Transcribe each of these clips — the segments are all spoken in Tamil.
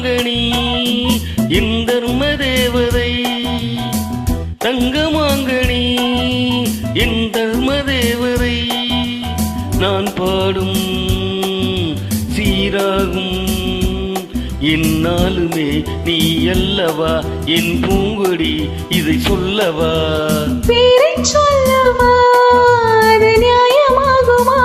தங்கமாங்கனி என் தர்ம தேவதை, தங்கமாங்கனி என் தர்ம தேவதை. நான் பாடும் சீராகும் என்னாலுமே நீ அல்லவா என் பூங்கொடி, இதை சொல்லவா பேரை சொல்லவா, அது நியாயமாகுமா?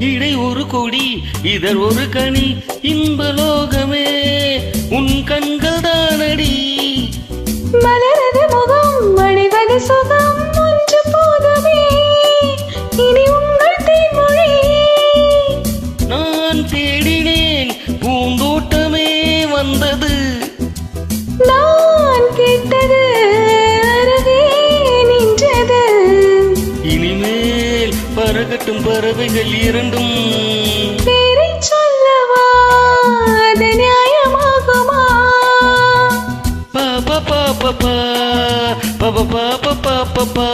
இடை ஒரு கொடி இதழ் ஒரு கனி, இன்பலோகமே உன் கண்கள் தானடி. மலரது முகம் மணிவது சுகம் ஒன்று போதுமே, இனி உங்கள் தேன்மொழி. நான் தேடினேன் பூந்தோட்டமே வந்தது, நான் கேட்டது அருகே நின்றது. இனிமேல் பறக்கட்டும் பறவைகள் இரண்டும். பேரை சொல்லவா, அது நியாயமாகுமா? பாப்பா பாப்பா பாப்பா பாப்பா பாப்பா.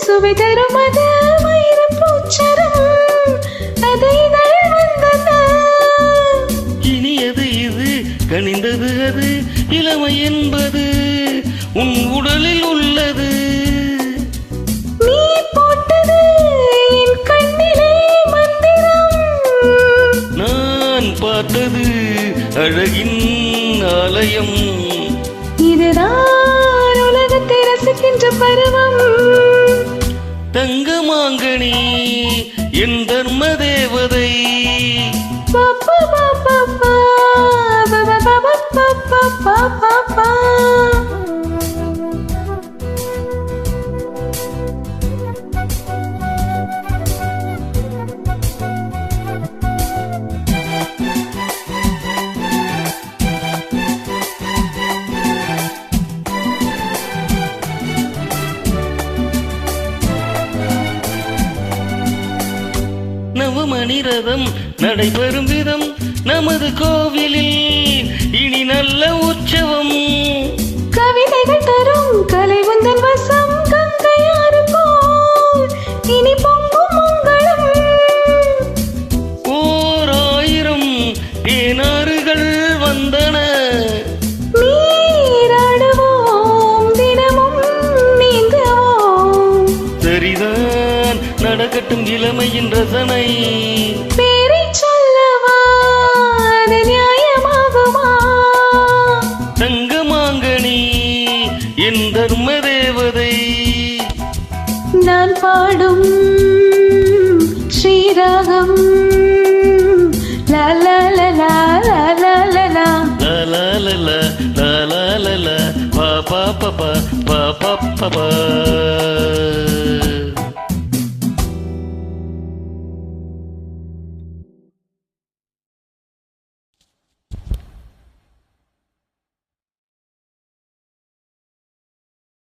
சுவை தரும் அது வைரம் பூச்சரம், அது இதழ் வந்தது. இனியது இது கனிந்தது அது, இளமை என்பது உன் உடலில் உள்ளது. நீ போட்டது என் கண்ணிலே மந்திரம், நான் பார்த்தது அழகின் ஆலயம். இதுதான் உலகத்தை ரசிக்கின்ற பருவம். தங்கமாங்கனி என் தர்ம தேவதை, பாப்பா பாப்பா பாப்பா பாப்பா பாப்பா பாப்பா. நவமணி ரதம் நடைபெறும் விதம் நமது கோவிலில் இனி நல்ல உற்சவம். கவிதைகள் தரும் கலை உந்தன் வசம், கங்கையாறு போல் இனி பொங்கும் மங்களம். ஓர் ஆயிரம் தேனாறுகள் வந்தன, நீராடுவோம் தினமும் நீங்குவோம். சரிதான் நடக்கட்டும் இளமையின் ரசனை. பேரை சொல்லவா, அது நியாயமாகுமா? தங்கமாங்கனி என் தர்ம தேவதை, நான் பாடும் ஸ்ரீராகம். லா லா லா லா லா லா லா லா லா லா லா லா லா லா லா, பா பா பா பா பா பா பா.